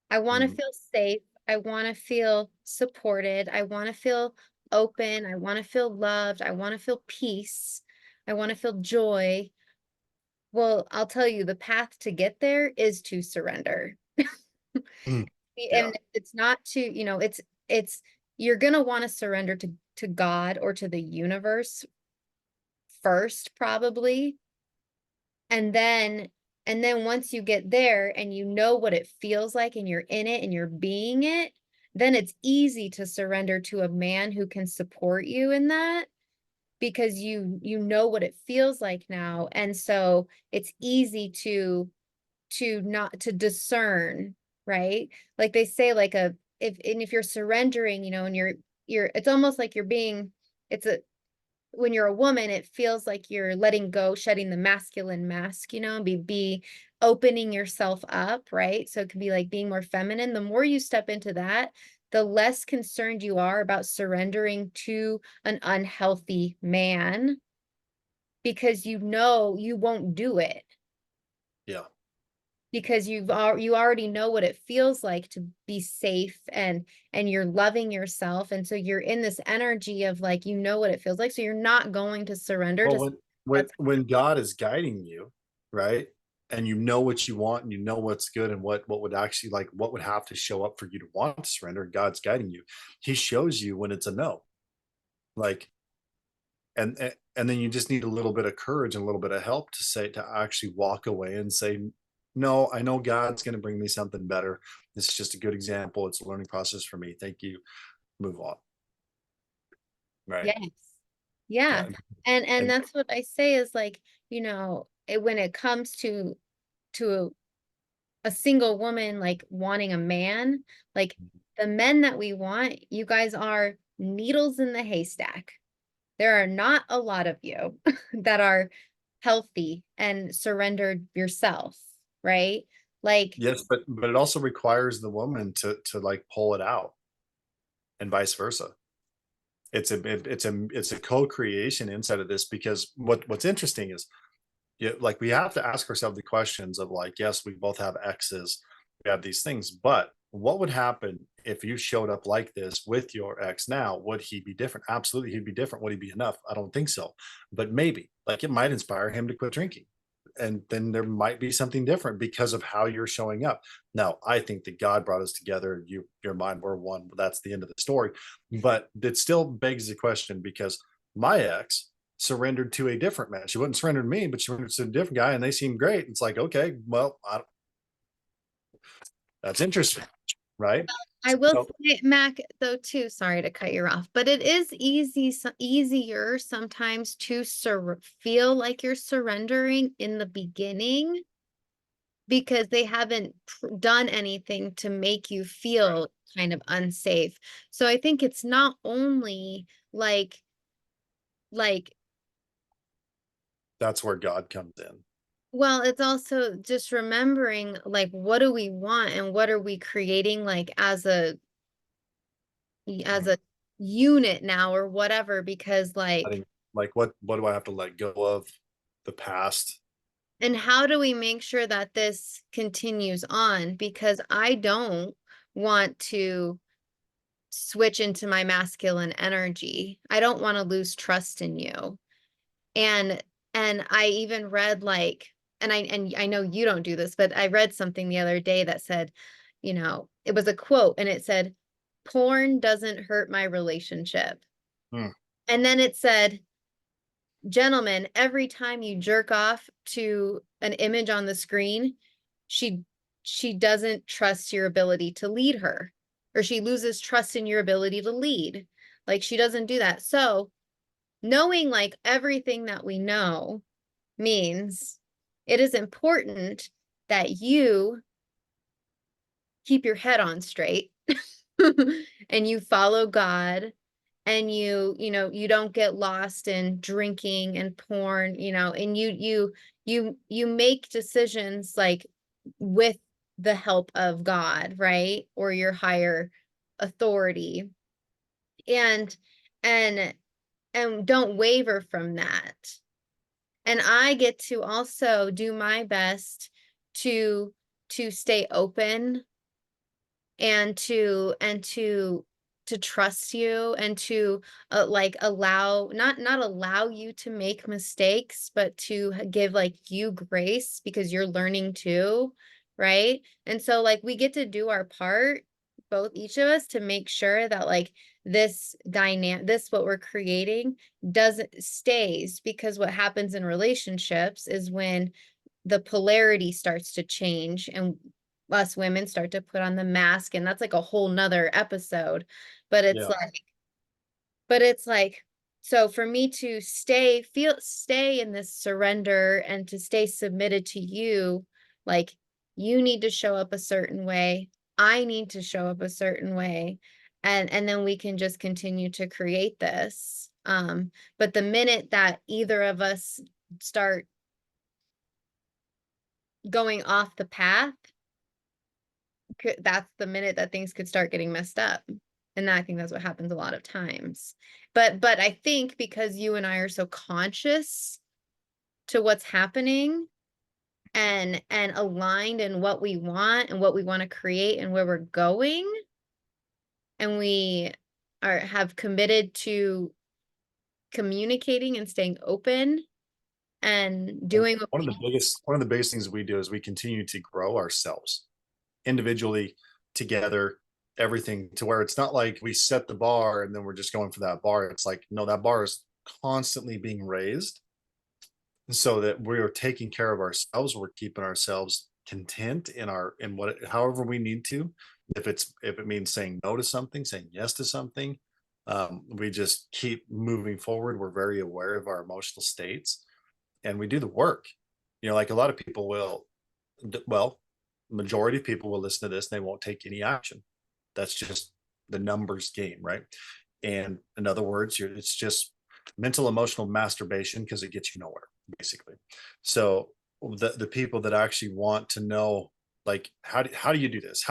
I want to Mhm. feel safe. I want to feel supported. I want to feel open. I want to feel loved. I want to feel peace. I want to feel joy. Well, I'll tell you, the path to get there is to surrender. Mm. Yeah. And it's not to, it's you're gonna want to surrender to God or to the universe first, probably. And then once you get there and you know what it feels like and you're in it and you're being it, then it's easy to surrender to a man who can support you in that, because you know what it feels like now. And so it's easy to not to discern, right? Like they say, like a if you're surrendering, and you're it's almost like you're being, it's a when you're a woman, it feels like you're letting go, shedding the masculine mask, be opening yourself up, right? So it could be like being more feminine. The more you step into that, the less concerned you are about surrendering to an unhealthy man, because you know you won't do it, Yeah. because you already know what it feels like to be safe, and you're loving yourself, and so you're in this energy of like, what it feels like, so you're not going to surrender Well, to that's when God is guiding you, right? And you know what you want and you know what's good and what would actually like what would have to show up for you to want to surrender, God's guiding you. He shows you when it's a no. Like and then you just need a little bit of courage and a little bit of help to say to actually walk away and say, no, I know God's going to bring me something better. This is just a good example. It's a learning process for me. Thank you. Move on. Right. yes, yeah. Yeah. And And that's what I say is like, when it comes to a single woman like wanting a man, like the men that we want, you guys are needles in the haystack. There are not a lot of you that are healthy and surrendered yourself, right? Like, yes, but it also requires the woman to like pull it out and vice versa. It's a co-creation inside of this because what's interesting is, yeah, like we have to ask ourselves the questions of like, yes, we both have exes, we have these things, but what would happen if you showed up like this with your ex now? Would he be different? Absolutely, he'd be different. Would he be enough? I don't think so. But maybe, like it might inspire him to quit drinking. And then there might be something different because of how you're showing up. Now, I think that God brought us together. Your mind, we're one. That's the end of the story. But it still begs the question because my ex surrendered to a different man. She wouldn't surrender to me, but she surrendered to a different guy, and they seemed great. It's like, okay, well, that's interesting, right? I will So say, Mac, though, too, sorry to cut you off, but it is easier sometimes to feel like you're surrendering in the beginning, because they haven't done anything to make you right, feel kind of unsafe. So I think it's not only like that's where God comes in. well, it's also just remembering, like, what do we want and what are we creating, like, as Mhm. a unit now, or whatever, because I like, think, like, what do I have to let go of? The past. and how do we make sure that this continues on, because I don't want to switch into my masculine energy. I don't want to lose trust in you. And I even read, like, and I know you don't do this, but I read something the other day that said, it was a quote and it said, porn doesn't hurt my relationship. Hmm. And then it said, gentlemen, every time you jerk off to an image on the screen, she she doesn't trust your ability to lead her, or she loses trust in your ability to lead. Like, she doesn't do that. So, knowing like everything that we know means it is important that you keep your head on straight and you follow God, and you don't get lost in drinking and porn, and you make decisions like with the help of God, right? Or your higher authority, and and don't waver from that. And I get to also do my best to stay open, and to trust you, and to like allow, not allow you to make mistakes, but to give like you grace, because you're learning too, right? And so like we get to do our part, both each of us to make sure that like this what we're creating doesn't stays, because what happens in relationships is when the polarity starts to change and us women start to put on the mask, and that's like a whole nother episode. But it's Yeah. like but it's like, so for me to stay in this surrender and to stay submitted to you, like you need to show up a certain way, I need to show up a certain way, and then we can just continue to create this. But the minute that either of us start going off the path, that's the minute that things could start getting messed up. And I think that's what happens a lot of times. But I think because you and I are so conscious to what's happening and aligned in what we want and what we want to create and where we're going, and we are have committed to communicating and staying open and doing what One of we the biggest things we do is we continue to grow ourselves individually, together, everything, to where it's not like we set the bar and then we're just going for that bar. It's like, no, that bar is constantly being raised so that we're taking care of ourselves. We're keeping ourselves content in our in what however we need to. If it means saying no to something, saying yes to something, we just keep moving forward. We're very aware of our emotional states, and we do the work. Like a lot of people will, well, majority of people will listen to this and they won't take any action. That's just the numbers game, right? And in other words, it's just mental emotional masturbation because it gets you nowhere, basically. So the people that actually want to know, like, how do you do this?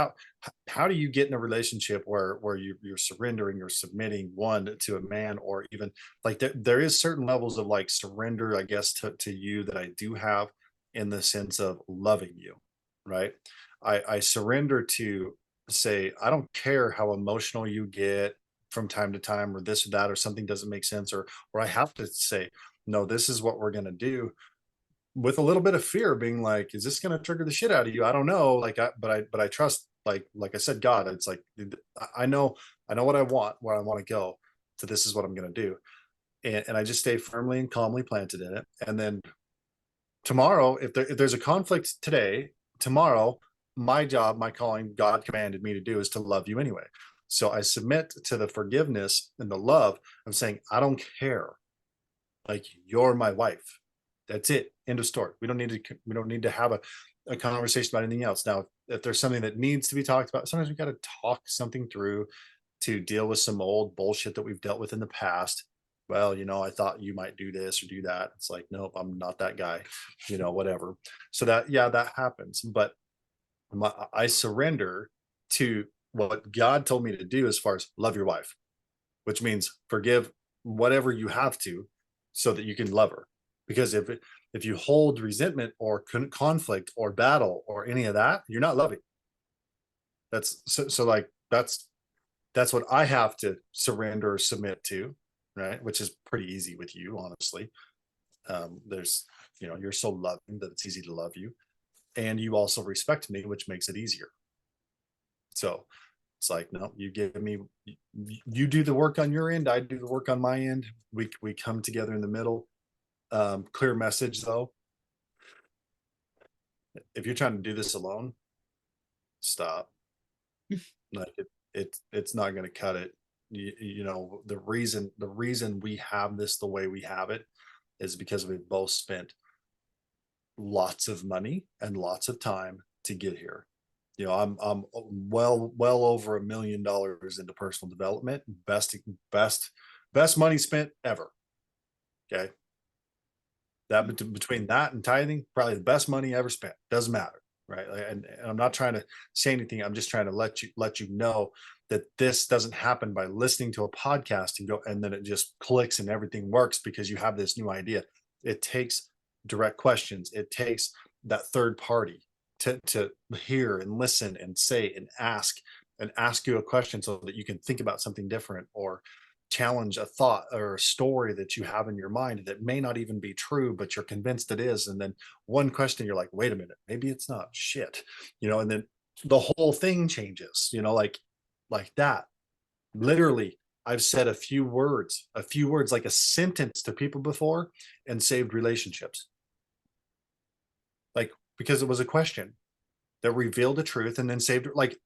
How do you get in a relationship where you're surrendering or submitting one to a man, or even like there is certain levels of like surrender, I guess, to you that I do have, in the sense of loving you, right? I surrender to say, I don't care how emotional you get from time to time, or this or that, or something doesn't make sense, or I have to say, no, this is what we're gonna do, with a little bit of fear, being like, is this gonna trigger the shit out of you? I don't know. Like but I trust, like I said, God. It's like I know what I want, where I want to go. So this is what I'm gonna do. And I just stay firmly and calmly planted in it. And then tomorrow, if there's a conflict today, tomorrow, my job, my calling, God commanded me to do is to love you anyway. So I submit to the forgiveness and the love of saying, I don't care. Like, you're my wife. That's it. End of story. We don't need to have a conversation about anything else. Now, if there's something that needs to be talked about, sometimes we got to talk something through to deal with some old bullshit that we've dealt with in the past. Well, I thought you might do this or do that. It's like, nope, I'm not that guy, whatever. So that, yeah, that happens. But I surrender to what God told me to do, as far as love your wife, which means forgive whatever you have to, so that you can love her. Because if you hold resentment or conflict or battle or any of that, you're not loving. Like that's what I have to surrender or submit to, right? Which is pretty easy with you, honestly. There's, you're so loving that it's easy to love you, and you also respect me, which makes it easier. So it's like, no, you give me, you do the work on your end, I do the work on my end. We come together in the middle. Clear message though: if you're trying to do this alone, stop. Like it's not going to cut it. The reason we have this the way we have it is because we've both spent lots of money and lots of time to get here. I'm well over $1 million into personal development. Best money spent ever. Okay. Between that and tithing, probably the best money ever spent. Doesn't matter, right? And I'm not trying to say anything. I'm just trying to let you know that this doesn't happen by listening to a podcast and then it just clicks and everything works because you have this new idea. It takes direct questions. It takes that third party to hear and listen and say and ask you a question so that you can think about something different, or challenge a thought or a story that you have in your mind that may not even be true, but you're convinced it is. And then one question, you're like, wait a minute, maybe it's not shit, and then the whole thing changes, like like that. Literally, I've said a few words like a sentence to people before and saved relationships. Like, because it was a question that revealed the truth and then saved it. Like,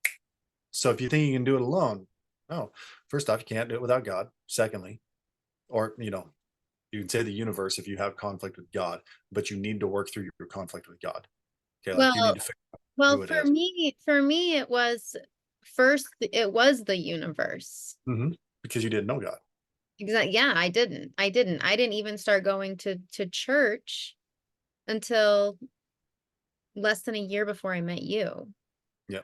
so if you think you can do it alone, oh, first off, you can't do it without God. Secondly, or, you can say the universe if you have conflict with God, but you need to work through your conflict with God. Okay. Like, you need Well, to figure out well, who it is. for me, it was first, it was the universe. Because you didn't know God. Exactly. Yeah, I didn't even start going to church until less than a year before I met you. Yeah.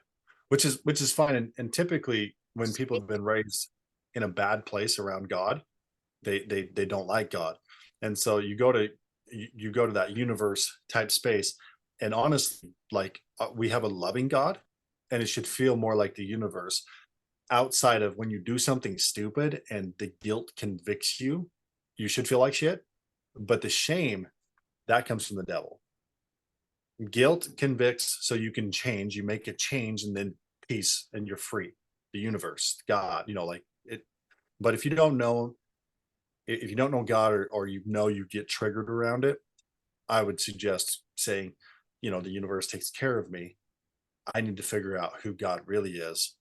Which is fine. And typically when people have been raised in a bad place around God, they don't like God. And so you go to that universe type space. And honestly, like, we have a loving God, and it should feel more like the universe, outside of when you do something stupid and the guilt convicts you, you should feel like shit. But the shame, that comes from the devil. Guilt convicts so you can change, you make a change, and then peace, and you're free. The universe, God, like it. But if you don't know God, or you get triggered around it, I would suggest saying, the universe takes care of me. I need to figure out who God really is,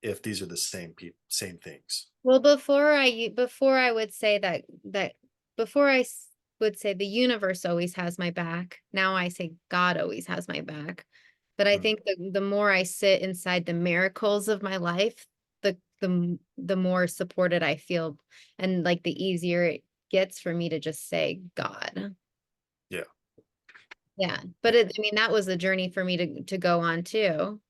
if these are the same people, same things. Well, before I would say that before would say the universe always has my back. Now I say God always has my back. But I Mhm. think the more I sit inside the miracles of my life, the more supported I feel, and like the easier it gets for me to just say God. Yeah. Yeah. Yeah. But I mean, that was a journey for me to go on too.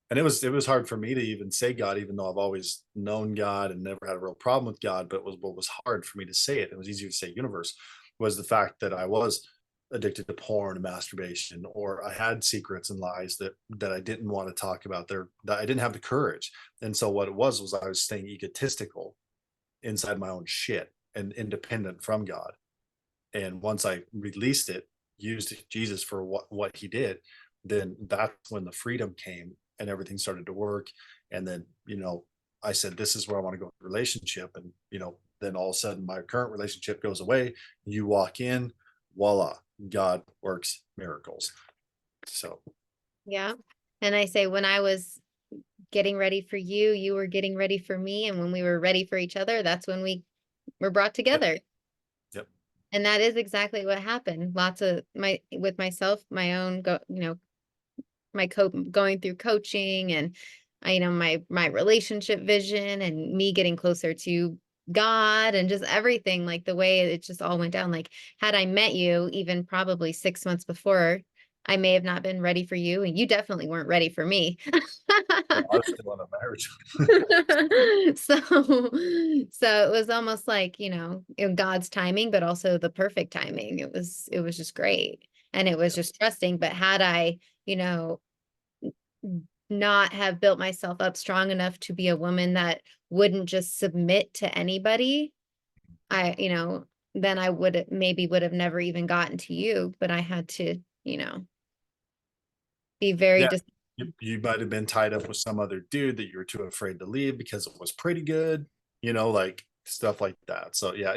And it was hard for me to even say God, even though I've always known God and never had a real problem with God. But what was hard for me to say it, it was easier to say universe, was the fact that I was addicted to porn and masturbation, or I had secrets and lies that I didn't want to talk about there, that I didn't have the courage. And so what it was I was staying egotistical inside my own shit and independent from God. And once I released it, used Jesus for what he did, then that's when the freedom came and everything started to work. And then, I said, this is where I want to go with relationship. And, then all of a sudden my current relationship goes away. You walk in, voila, God works miracles. So Yeah. And I say, when I was getting ready for you, you were getting ready for me. And when we were ready for each other, that's when we were brought yep, together. yep, And that is exactly what happened. Lots of with myself, my own my going through coaching, and my relationship vision, and me getting closer to God, and just everything, like the way it just all went down. Like, had I met you even probably 6 months before, I may have not been ready for you, and you definitely weren't ready for me. well, I was still in a marriage. So it was almost like, in God's timing, but also the perfect timing. It was just great. And it was Yep. just trusting. But had I, you know, not have built myself up strong enough to be a woman that wouldn't just submit to anybody, then I would have never even gotten to you. But I had to, be very Yeah. just. You might have been tied up with some other dude that you were too afraid to leave because it was pretty good, like stuff like that. So yeah,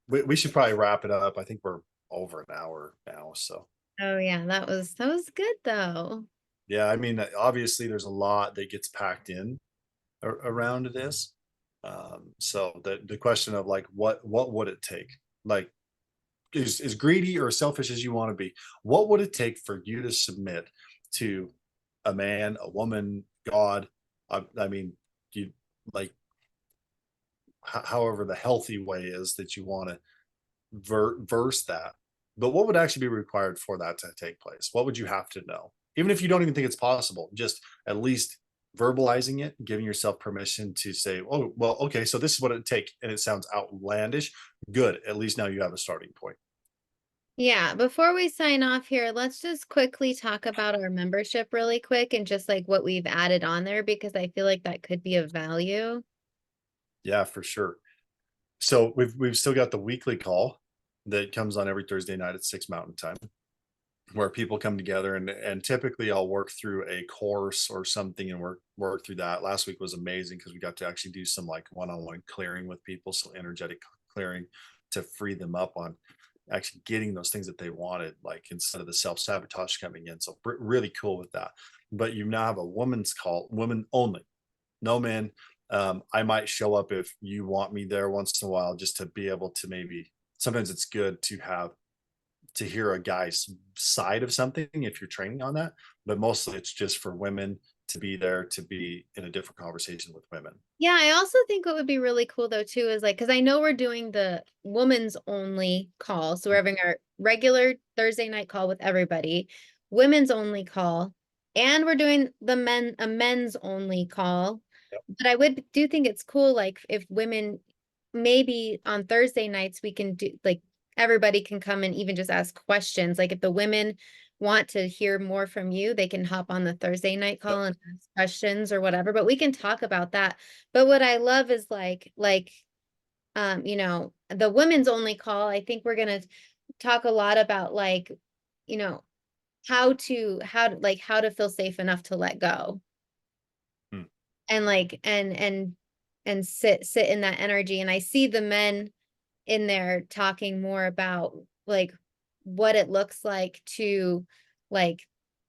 we should probably wrap it up. I think we're over an hour now. So Oh yeah, that was good though. yeah, I mean, obviously there's a lot that gets packed in around this. So the question of, like, what would it take? Like, as greedy or selfish as you want to be, what would it take for you to submit to a man, a woman, God? I mean, you, like, however the healthy way is that you want to verse that. But what would actually be required for that to take place? What would you have to know? Even if you don't even think it's possible, just at least verbalizing it, giving yourself permission to say, oh, well, okay, so this is what it'd take. And it sounds outlandish. Good. At least now you have a starting point. Yeah, before we sign off here, let's just quickly talk about our membership really quick, and just like what we've added on there, because I feel like that could be of value. Yeah, for sure. So we've still got the weekly call that comes on every Thursday night at 6 Mountain Time. where people come together, and typically I'll work through a course or something and work through that. Last week was amazing because we got to actually do some like one-on-one clearing with people, so energetic clearing to free them up on actually getting those things that they wanted, like instead of the self-sabotage coming in. So really cool with that. But you now have a woman's call, women only, no men. I might show up if you want me there once in a while, just to be able to maybe, sometimes it's good to have to hear a guy's side of something if you're training on that, but mostly it's just for women to be there, to be in a different conversation with women. Yeah, I also think what would be really cool though too is like because I know we're doing the women's only call, so we're having our regular Thursday night call with everybody, women's only call, and we're doing the men's only call. Yep. But I would do think it's cool like if women maybe on Thursday nights we can do like everybody can come and even just ask questions. Like if the women want to hear more from you, they can hop on the Thursday night Yep. call and ask questions or whatever. But we can talk about that. But what I love is the women's only call, I think we're gonna talk a lot about like, you know, how to feel safe enough to let go Hmm. and like and sit in that energy. And I see the men in there talking more about like what it looks like to like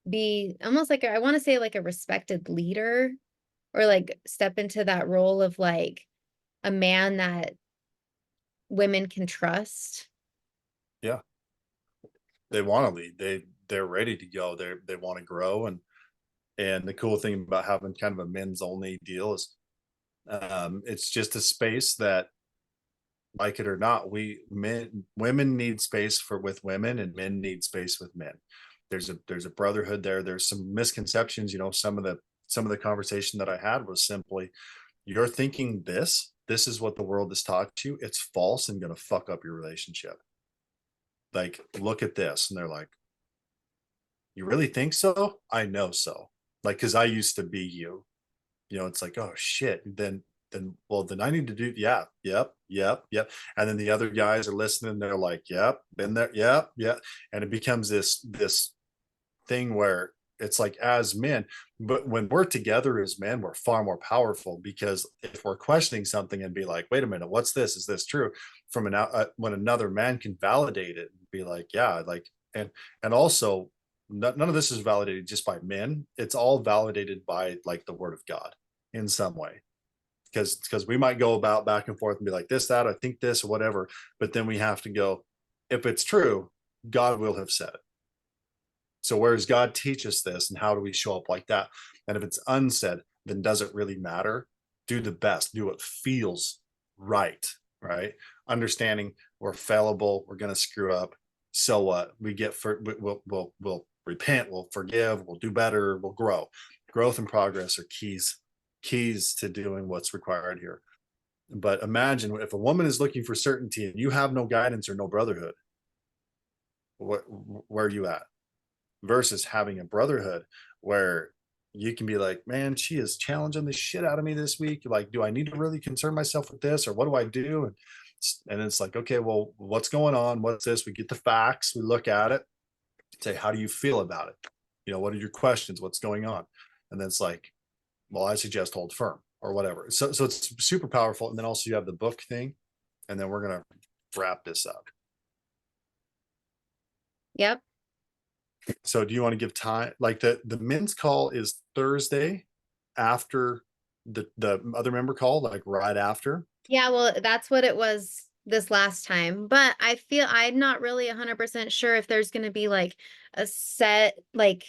be almost like I want to say like a respected leader or like step into that role of like a man that women can trust. Yeah, they want to lead. They're ready to go. They want to grow, and the cool thing about having kind of a men's only deal is it's just a space that, like it or not, we men women need space for with women, and men need space with men. There's a brotherhood there. There's some misconceptions. Some of the conversation that I had was simply, you're thinking this is what the world has taught you. It's false and gonna fuck up your relationship. Like, look at this. And they're like, you really think so? I know so. Like, because I used to be you. It's like, oh shit. Then I need to do, yeah, yep, yep, yep. And then the other guys are listening, they're like, yep, been there, yep, yeah. And it becomes this thing where it's like, as men, but when we're together as men, we're far more powerful, because if we're questioning something and be like, wait a minute, what's this, is this true, when another man can validate it and be like, yeah, like, and also, none of this is validated just by men, it's all validated by like the word of God in some way, because we might go about back and forth and be like, this, that, I think this, or whatever, but then we have to go, if it's true, God will have said it. So where does God teach us this, and how do we show up like that? And if it's unsaid, then does it really matter? Do the best, do what feels right, right? Understanding we're fallible, we're going to screw up. So what? We'll repent, we'll forgive, we'll do better, we'll grow. Growth and progress are keys to doing what's required here. But imagine if a woman is looking for certainty and you have no guidance or no brotherhood, what where are you at? Versus having a brotherhood where you can be like, man, she is challenging the shit out of me this week. Like, do I need to really concern myself with this, or what do I do? And it's like, okay, well, what's going on? What's this? We get the facts, we look at it, say, how do you feel about it? What are your questions? What's going on? And then it's like, well, I suggest hold firm or whatever. So it's super powerful. And then also you have the book thing, and then we're gonna wrap this up. Yep. So do you want to give time? Like, the men's call is Thursday after the other member call, like right after. Yeah, well, that's what it was this last time. But I feel I'm not really 100% sure if there's going to be like a set like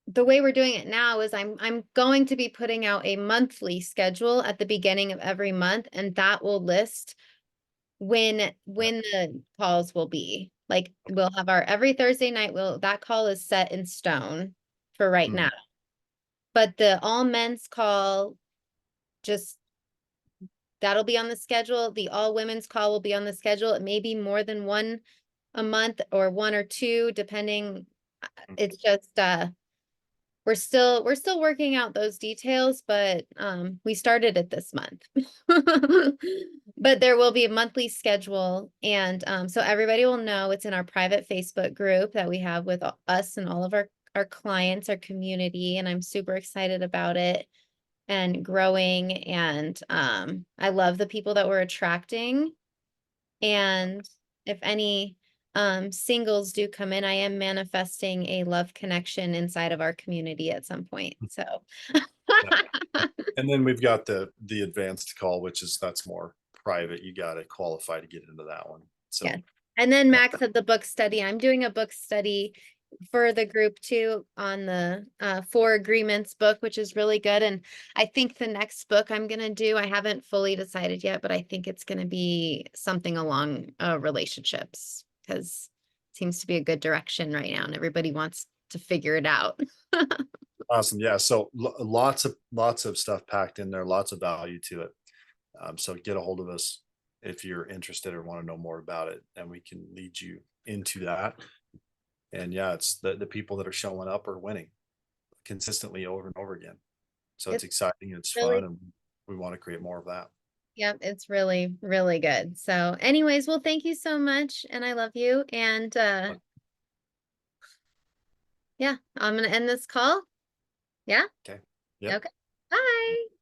the way we're doing it now is I'm going to be putting out a monthly schedule at the beginning of every month, and that will list Yeah. when the calls will be. Like we'll have our every Thursday night will that call is set in stone for right Mhm. now. But the all men's call just that'll be on the schedule. The all women's call will be on the schedule. It may be more than one a month or one or two, depending. Mhm. It's just we're still working out those details, but we started it this month. But there will be a monthly schedule, and so everybody will know. It's in our private Facebook group that we have with us and all of our clients, our community, and I'm super excited about it and growing. And I love the people that we're attracting. And if any singles do come in, I am manifesting a love connection inside of our community at some point. So Yeah. And then we've got the advanced call, which is that's more private. You got to qualify to get into that one. yeah. So And then uh, Max had the book study. I'm doing a book study for the group too on the Four Agreements book, which is really good. And I think the next book I'm gonna do, I haven't fully decided yet, but I think it's gonna be something along relationships, because it seems to be a good direction right now and everybody wants to figure it out. awesome. Yeah. So lots of stuff packed in there, lots of value to it. So get a hold of us if you're interested or want to know more about it, and we can lead you into that. And yeah, it's the people that are showing up are winning consistently over and over again. So it's It's exciting, it's fun, really, and we want to create more of that. yeah, it's really, really good. So anyways, well, thank you so much and I love you. And yeah, I'm gonna end this call. Yeah. Okay. Yep. Okay. Bye.